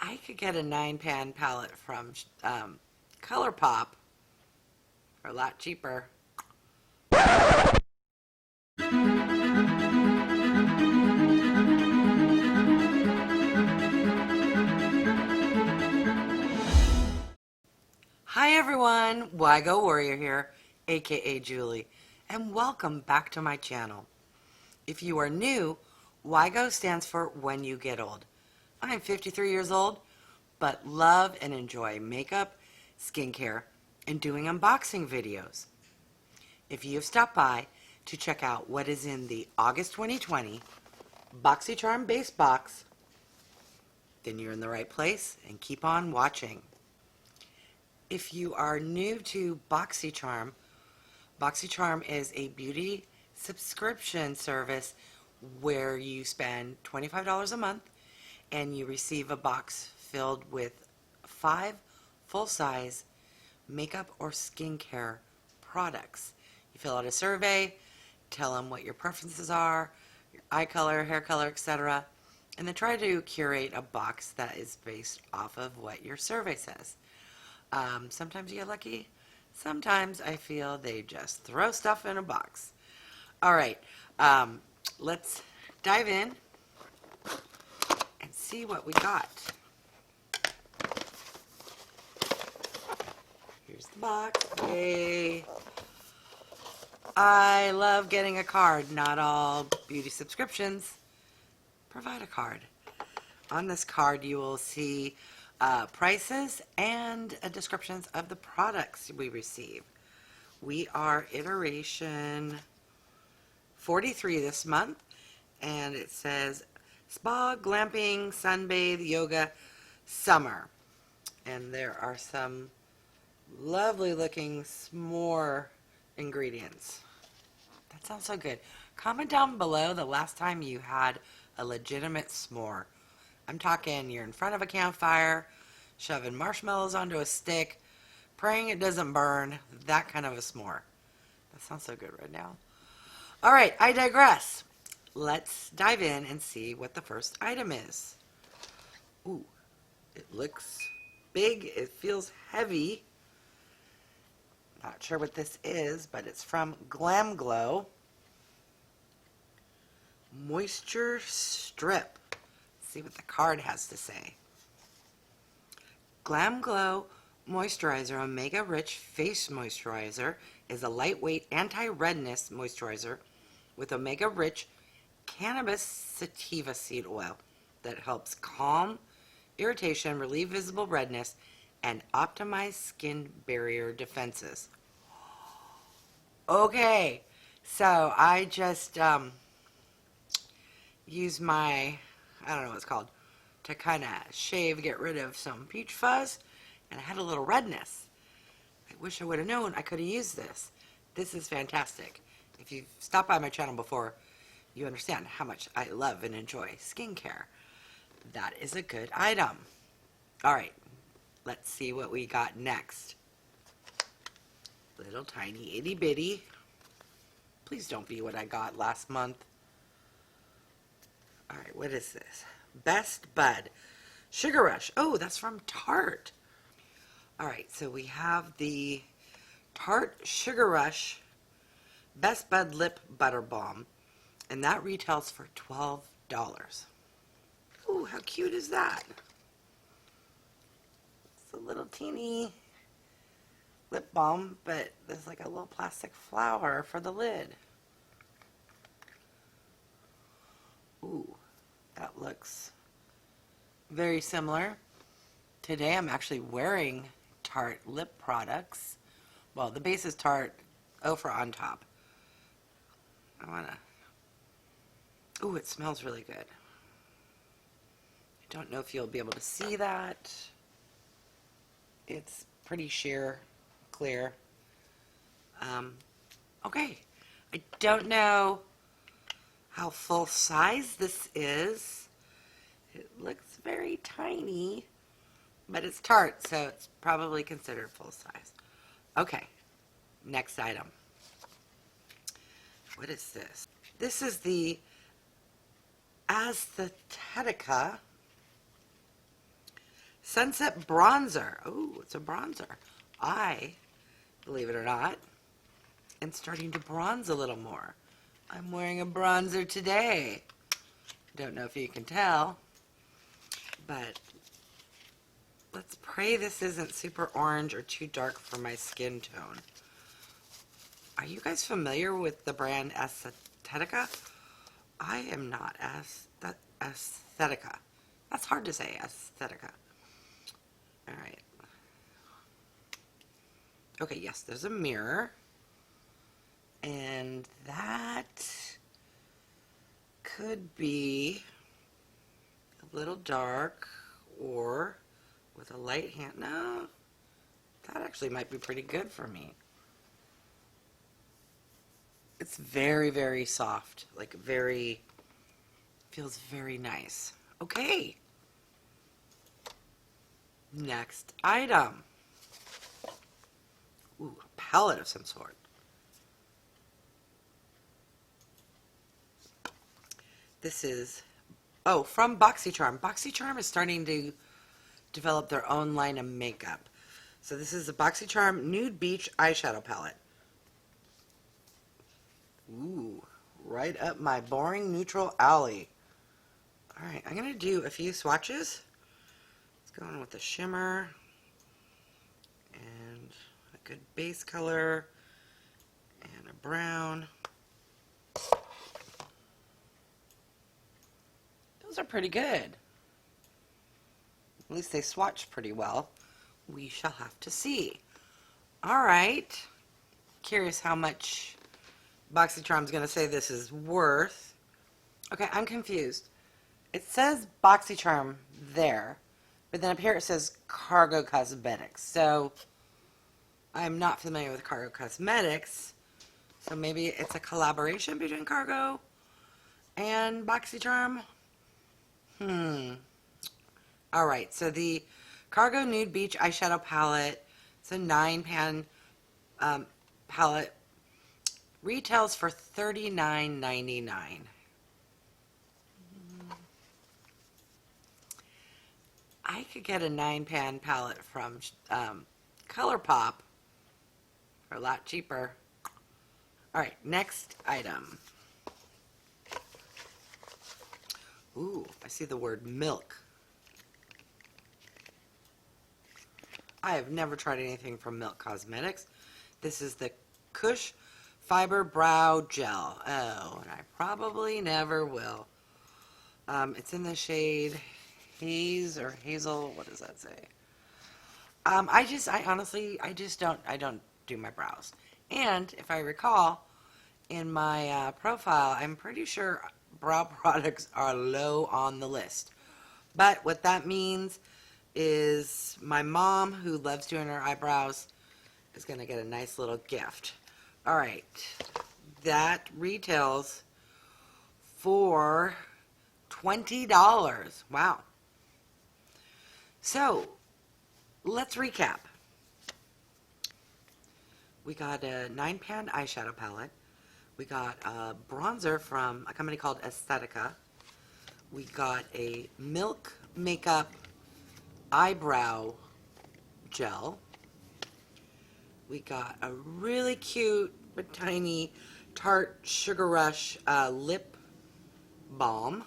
I could get a 9-pan palette from ColourPop for a lot cheaper. Hi everyone, Wygo Warrior here, aka Julie, and welcome back to my channel. If you are new, Wygo stands for When You Get Old. I'm 53 years old, but love and enjoy makeup, skincare, and doing unboxing videos. If you have stopped by to check out what is in the August 2020 Boxycharm base box, then you're in the right place and keep on watching. If you are new to Boxycharm, Boxycharm is a beauty subscription service where you spend $25 a month and you receive a box filled with 5 full-size makeup or skincare products. You fill out a survey, tell them what your preferences are, your eye color, hair color, etc., and then try to curate a box that is based off of what your survey says. Sometimes you get lucky. Sometimes I feel they just throw stuff in a box. All right, let's dive in and see what we got. Here's the box. Yay. I love getting a card. Not all beauty subscriptions provide a card. On this card you will see prices and descriptions of the products we receive. We are iteration 43 this month, and it says spa, glamping, sunbathe, yoga, summer. And there are some lovely looking s'more ingredients. That sounds so good. Comment down below the last time you had a legitimate s'more. I'm talking you're in front of a campfire, shoving marshmallows onto a stick, praying it doesn't burn, that kind of a s'more. That sounds so good right now. All right, I digress. Let's dive in and see what the first item is. Ooh, it looks big. It feels heavy. Not sure what this is, but it's from Glamglow. Moisturetrip. See what the card has to say. Glamglow Moisturizer Omega Rich Face Moisturizer is a lightweight anti-redness moisturizer with Omega Rich cannabis sativa seed oil that helps calm irritation, relieve visible redness, and optimize skin barrier defenses. Okay, so I just use my, I don't know what it's called, to kind of shave, get rid of some peach fuzz, and I had a little redness. I wish I would have known I could have used this. This is fantastic. If you've stopped by my channel before, you understand how much I love and enjoy skincare. That is a good item. All right, let's see what we got next. Little tiny itty bitty. Please don't be what I got last month. All right, what is this? Best Bud Sugar Rush. Oh, that's from Tarte. All right, so we have the Tarte Sugar Rush Best Bud Lip Butter Balm, and that retails for $12. Ooh, how cute is that? It's a little teeny lip balm, but there's like a little plastic flower for the lid. Ooh, that looks very similar. Today I'm actually wearing Tarte lip products. Well, the base is Tarte Ofra on top. I wanna... Ooh, it smells really good. I don't know if you'll be able to see that. It's pretty sheer, clear. Okay, I don't know how full size this is. It looks very tiny, but it's Tarte, so it's probably considered full size. Okay, next item. What is this? This is the Aesthetica Sunset Bronzer. Oh, it's a bronzer. I, believe it or not, am starting to bronze a little more. I'm wearing a bronzer today. Don't know if you can tell, but let's pray this isn't super orange or too dark for my skin tone. Are you guys familiar with the brand Aesthetica? I am not. Aesthetica. That's hard to say, Aesthetica. Alright. Okay, yes, there's a mirror. And that could be a little dark or with a light hand. No, that actually might be pretty good for me. It's very, very soft. Like very, feels very nice. Okay. Next item. Ooh, a palette of some sort. This is, oh, from Boxycharm. Boxycharm is starting to develop their own line of makeup. So this is the Boxycharm Nude Beach Eyeshadow Palette. Ooh, right up my boring neutral alley. Alright, I'm going to do a few swatches. Let's go in with the shimmer and a good base color and a brown. Those are pretty good. At least they swatch pretty well. We shall have to see. Alright. Curious how much Boxycharm's going to say this is worth. Okay, I'm confused. It says Boxycharm there, but then up here it says Cargo Cosmetics. So, I'm not familiar with Cargo Cosmetics. So maybe it's a collaboration between Cargo and Boxycharm. Alright, so the Cargo Nude Beach Eyeshadow Palette, it's a 9-pan palette, retails for $39.99. I could get a 9-pan palette from ColourPop for a lot cheaper. Alright, next item. Ooh, I see the word milk. I have never tried anything from Milk Cosmetics. This is the Kush Fiber Brow Gel. Oh, and I probably never will. It's in the shade Haze or Hazel. What does that say? I honestly don't do my brows. And if I recall, in my profile, I'm pretty sure brow products are low on the list. But what that means is my mom, who loves doing her eyebrows, is going to get a nice little gift. Alright, that retails for $20. Wow. So, let's recap. We got a 9-pan eyeshadow palette. We got a bronzer from a company called Aesthetica. We got a Milk Makeup eyebrow gel. We got a really cute but tiny Tarte Sugar Rush lip balm.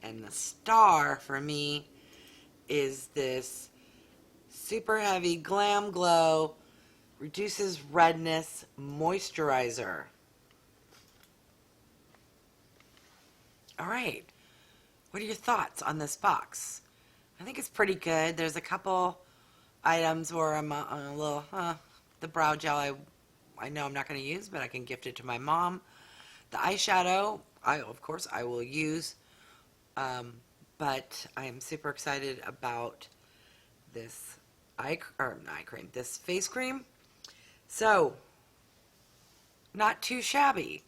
And the star for me is this super heavy Glamglow reduces redness moisturizer. Alright, what are your thoughts on this box? I think it's pretty good. There's a couple items where I'm a little, the brow gel I know I'm not going to use, but I can gift it to my mom. The eyeshadow, of course I will use, but I am super excited about this this face cream. So, not too shabby.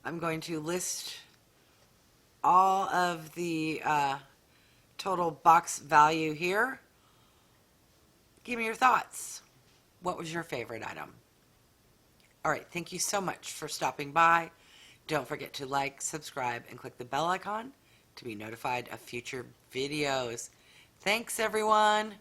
I'm going to list all of the total box value here. Give me your thoughts. What was your favorite item? Alright, thank you so much for stopping by. Don't forget to like, subscribe, and click the bell icon to be notified of future videos. Thanks, everyone.